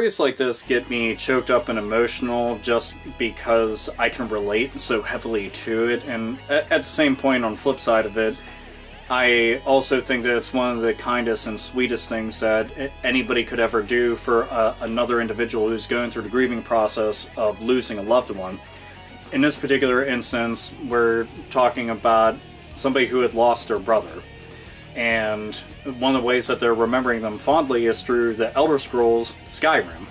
stories like this get me choked up and emotional just because I can relate so heavily to it, and at the same point, on the flip side of it, I also think that it's one of the kindest and sweetest things that anybody could ever do for another individual who's going through the grieving process of losing a loved one. In this particular instance, we're talking about somebody who had lost their brother. And one of the ways that they're remembering them fondly is through the Elder Scrolls Skyrim.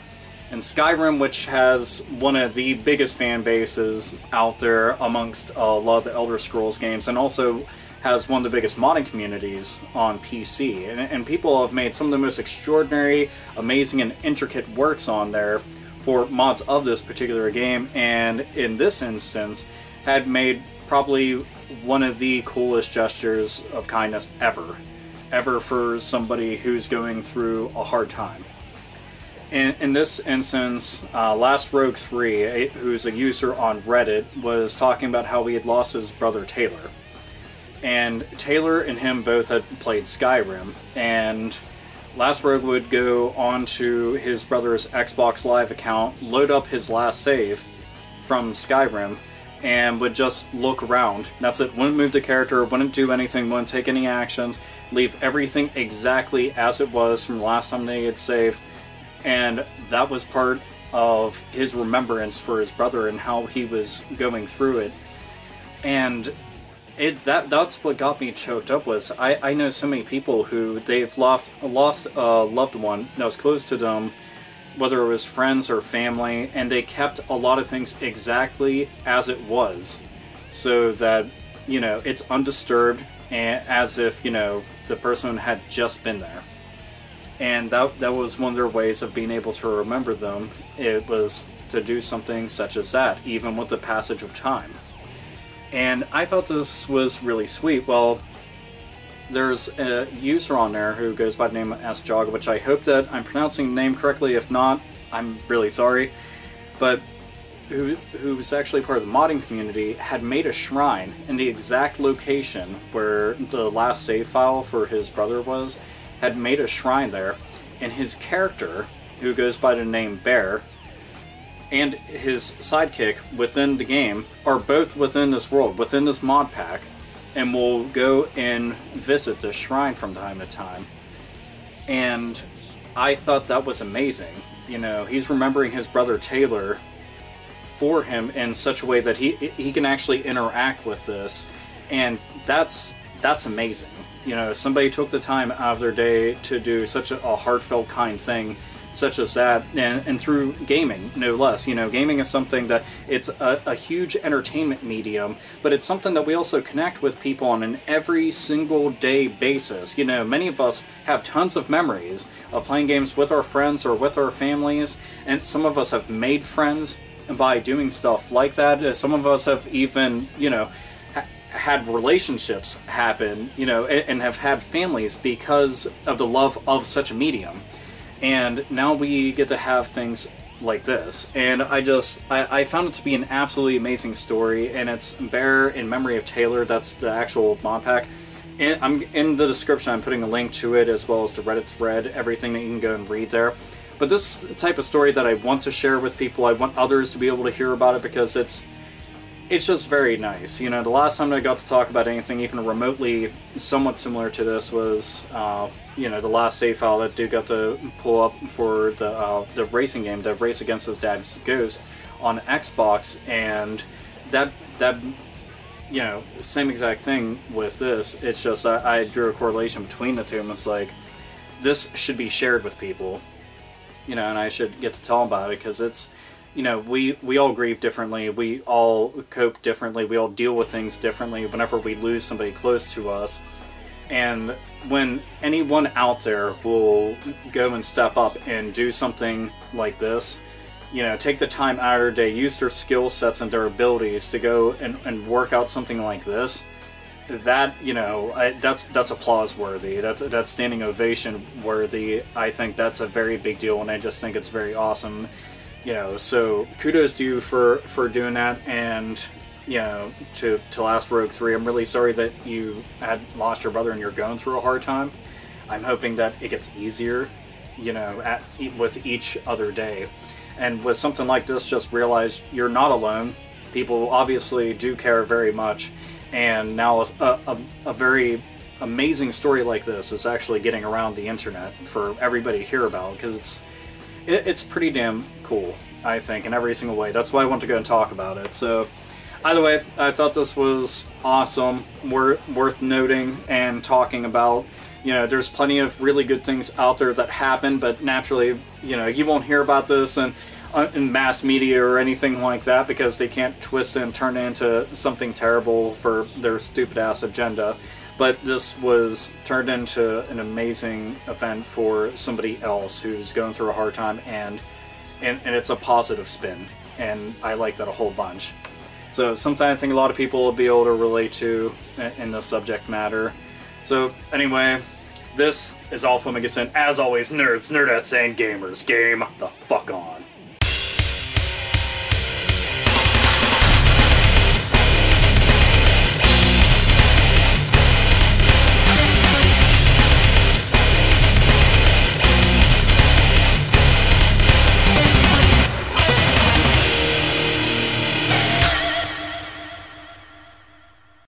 And Skyrim, which has one of the biggest fan bases out there amongst a lot of the Elder Scrolls games, and also has one of the biggest modding communities on PC. And people have made some of the most extraordinary, amazing, and intricate works on there for mods of this particular game, and in this instance, had made probably one of the coolest gestures of kindness ever for somebody who's going through a hard time. In this instance, Last Rogue 3, who's a user on Reddit, was talking about how he had lost his brother Taylor. And Taylor and him both had played Skyrim, and Last Rogue would go onto his brother's Xbox Live account, load up his last save from Skyrim, and would just look around. That's it. Wouldn't move the character, wouldn't do anything, wouldn't take any actions, leave everything exactly as it was from the last time they had saved. And that was part of his remembrance for his brother and how he was going through it. And that's what got me choked up was I know so many people who they've lost a loved one that was close to them, whether it was friends or family, and they kept a lot of things exactly as it was, so that, you know, it's undisturbed, and as if, you know, the person had just been there. And that was one of their ways of being able to remember them. It was to do something such as that, even with the passage of time. And I thought this was really sweet. Well, there's a user on there who goes by the name of Sjogga, which I hope that I'm pronouncing the name correctly. If not, I'm really sorry. But who's actually part of the modding community, had made a shrine in the exact location where the last save file for his brother was, had made a shrine there, and his character, who goes by the name Bear, and his sidekick within the game are both within this world, within this mod pack, and will go and visit the shrine from time to time. And I thought that was amazing. You know, he's remembering his brother Taylor for him in such a way that he can actually interact with this, and that's amazing. You know, somebody took the time out of their day to do such a heartfelt, kind thing such as that, and through gaming, no less. You know, gaming is something that it's a huge entertainment medium, but it's something that we also connect with people on an every single day basis. You know, many of us have tons of memories of playing games with our friends or with our families, and some of us have made friends by doing stuff like that. Some of us have even, you know, had relationships happen, you know, and have had families because of the love of such a medium. And now we get to have things like this, and I found it to be an absolutely amazing story. And it's Bear in memory of Taylor. That's the actual mod pack, and I'm in the description. I'm putting a link to it, as well as the Reddit thread, everything that you can go and read there. But this type of story that I want to share with people, I want others to be able to hear about it, because it's just very nice. You know, the last time I got to talk about anything even remotely somewhat similar to this was, you know, the last save file that dude got to pull up for the racing game, the Race Against His Dad's Ghost on Xbox, and that you know, same exact thing with this. It's just I drew a correlation between the two, and it's like, this should be shared with people, you know, and I should get to tell them about it, because it's, you know, we all grieve differently, we all cope differently, we all deal with things differently whenever we lose somebody close to us. And when anyone out there will go and step up and do something like this, you know, take the time out of their day, use their skill sets and their abilities to go and work out something like this, that, you know, that's applause worthy, that's standing ovation worthy. I think that's a very big deal, and I just think it's very awesome. You know, so kudos to you for doing that, and, you know, to Last Rogue 3, I'm really sorry that you had lost your brother and you're going through a hard time. I'm hoping that it gets easier you know, with each other day. And with something like this, just realize you're not alone. People obviously do care very much, and now a very amazing story like this is actually getting around the internet for everybody to hear about, because it's pretty damn cool, I think, in every single way. That's why I want to go and talk about it. So either way, I thought this was awesome, worth noting and talking about. You know, there's plenty of really good things out there that happen, but naturally, you know, you won't hear about this in mass media or anything like that, because they can't twist it and turn it into something terrible for their stupid ass agenda. But this was turned into an amazing event for somebody else who's going through a hard time, and it's a positive spin, and I like that a whole bunch. So something I think a lot of people will be able to relate to in the subject matter. So anyway, this is AlphaOmegaSin. As always, nerds, nerdettes, and gamers, game the fuck on.